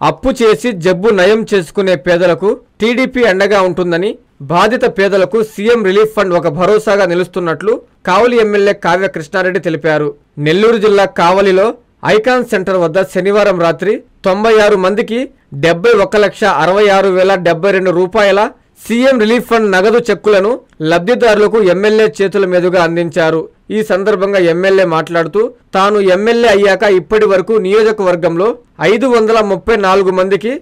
అప్పు చేసి జబ్బు నయం చేసుకునే పేదలకు టీడీపీ అండగా ఉంటుందని, బాధిత పేదలకు సీఎం రిలీఫ్ ఫండ్ ఒక భరోసాగా నిలుస్తున్నట్లు కావలి ఎమ్మెల్యే కావ్య కృష్ణారెడ్డి తెలిపారు. నెల్లూరు జిల్లా కావలిలో ఐకాన్ సెంటర్ వద్ద శనివారం రాత్రి 96 మందికి 71,66,072 రూపాయల సీఎం రిలీఫ్ ఫండ్ నగదు చెక్కులను లబ్ధిదారులకు ఎమ్మెల్యే చేతుల మీదుగా అందించారు. ఈ సందర్భంగా ఎమ్మెల్యే మాట్లాడుతూ తాను ఎమ్మెల్యే అయ్యాక ఇప్పటి వరకు నియోజకవర్గంలో 534 మందికి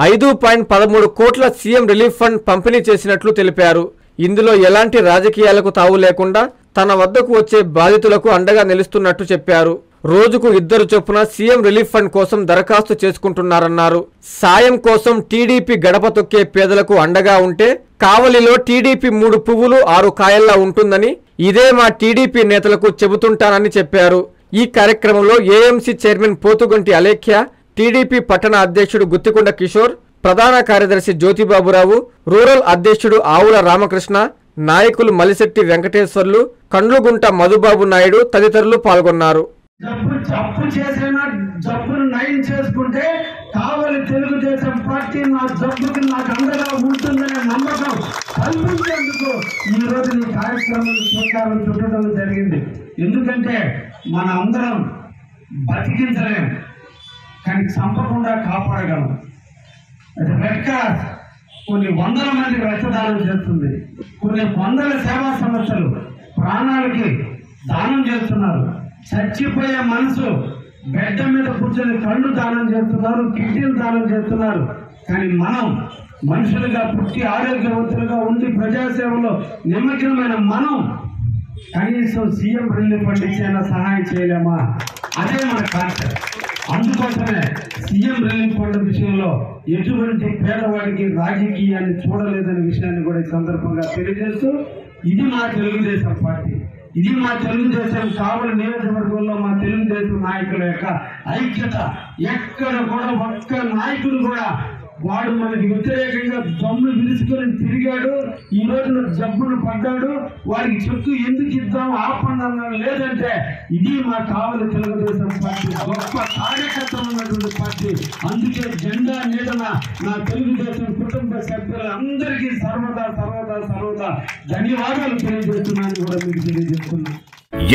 5.13 కోట్ల సీఎం రిలీఫ్ ఫండ్ పంపిణీ చేసినట్లు తెలిపారు. ఇందులో ఎలాంటి రాజకీయాలకు తావు లేకుండా తన వద్దకు వచ్చే బాధితులకు అండగా నిలుస్తున్నట్టు చెప్పారు. రోజుకు 2 చొప్పున సీఎం రిలీఫ్ ఫండ్ కోసం దరఖాస్తు చేసుకుంటున్నారన్నారు. సాయం కోసం టీడీపీ గడప తొక్కే పేదలకు అండగా ఉంటే కావలిలో టీడీపీ 3 పువ్వులు 6 కాయల్లా ఉంటుందని, ఇదే మా టీడీపీ నేతలకు చెబుతుంటానని చెప్పారు. ఈ కార్యక్రమంలో AMC chairman Pothuganti Alekhya, TDP పట్టణ అధ్యక్షుడు గుత్తికొండ కిషోర్, ప్రధాన కార్యదర్శి జ్యోతిబాబురావు, రూరల్ అధ్యక్షుడు ఆవుల రామకృష్ణ, నాయకులు మలిశెట్టి వెంకటేశ్వర్లు, కండ్లుగుంట మధుబాబు నాయుడు తదితరులు పాల్గొన్నారు. జబ్బు చేసినా జబ్బును నయం చేసుకుంటే కావలి తెలుగుదేశం పార్టీ నా జబ్బుకి నాకు అండగా ఉంటుందనే నమ్మకం కల్పించేందుకు ఈ రోజు ఈ కార్యక్రమం శ్రీకారం చుట్టడం జరిగింది. ఎందుకంటే మన అందరం బతికించలేం, కానీ చంపకుండా కాపాడగలం. రెడ్ క్రాస్ కొన్ని వందల మందికి రక్తదానం చేస్తుంది, కొన్ని వందల సేవా సంస్థలు ప్రాణాలకి దానం చేస్తున్నారు. చచ్చిపోయే మనసు బెడ్డ మీద కూర్చొని కళ్ళు దానం చేస్తున్నారు, కిడ్నీలు దానం చేస్తున్నారు. కానీ మనం మనుషులుగా పుట్టి ఆరోగ్యవంతులుగా ఉండి ప్రజాసేవలో నిమగ్నమైన మనం కనీసం సీఎం రిలీఫ్ ఫండ్ ఇచ్చేనా సహాయం చేయలేమా? అదే మన కాన్సెప్ట్. అందుకోసమే సీఎం రిలీఫ్ ఫండ్ విషయంలో ఎటువంటి పేదవాడికి రాజకీయాన్ని చూడలేదనే విషయాన్ని కూడా ఈ సందర్భంగా తెలియజేస్తూ, ఇది మా తెలుగుదేశం పార్టీ, ఇది మా తెలుగుదేశం కావలి నియోజకవర్గంలో మా తెలుగుదేశం నాయకుల యొక్క ఐక్యత. ఎక్కడ కూడా ఒక్క నాయకుడు కూడా వాడు మనకి వ్యతిరేకంగా దమ్ము విరుచుకొని తిరిగాడు, ఈ రోజున జబ్బును పడ్డాడు, వాడికి చెక్కు ఎందుకు ఇద్దాం ఆపండి లేదంటే ఇది మా కావలి తెలుగుదేశం పార్టీ గొప్ప కార్యకర్తలు ఉన్నటువంటి పార్టీ. అందుకే జెండా నీడన నా తెలుగుదేశం కుటుంబ సభ్యులందరికీ సర్వదా సర్వదా సర్వదా ధన్యవాదాలు తెలియజేస్తున్నాను కూడా మీకు తెలియజేస్తున్నాను.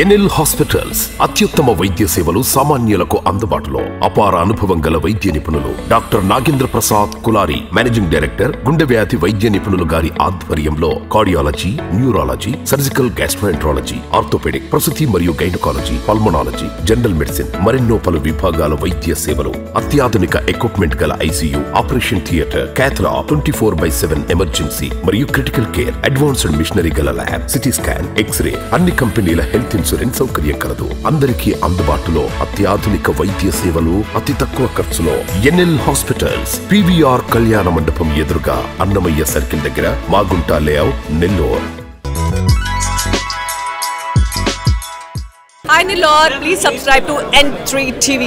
ఎన్ఎల్ హాస్పిటల్స్ అత్యుత్తమ వైద్య సేవలు సామాన్యులకు అందుబాటులో. అపార అనుభవం గల వైద్య నిపుణులు doctor Nagendra Prasad Kulari, managing director, గుండె వ్యాధి వైద్య నిపుణులు గారి ఆధ్వర్యంలో cardiology, neurology, surgical gastroenterology, orthopaedic, ప్రసూతి మరియు గైనకాలజీ, పల్మనాలజీ, జనరల్ మెడిసిన్ మరెన్నో పలు విభాగాల వైద్య సేవలు. అత్యాధునిక ఎక్విప్మెంట్ గల ఐసీయూ, ఆపరేషన్ థియేటర్, క్యాథ్లా, 24/7 ఎమర్జెన్సీ మరియు క్రిటికల్ కేర్, అడ్వాన్స్డ్ మిషనరీ గల ల్యాబ్, సిటీ స్కాన్, ఎక్స్రే, అన్ని కంపెనీల హెల్త్ ఇన్సూరెన్స్ సౌకర్యం కలదు. అందరికీ అందుబాటులో అత్యాధునిక వైద్య సేవలు అతి తక్కువ ఖర్చులో. ఎన్ఎల్ హాస్పిటల్స్, పీవీఆర్ కళ్యాణ మండపం ఎదురుగా, అన్నమయ్య సర్కిల్ దగ్గర, Magunta layout, Nellore. Hi Nellore, please subscribe to N3 TV.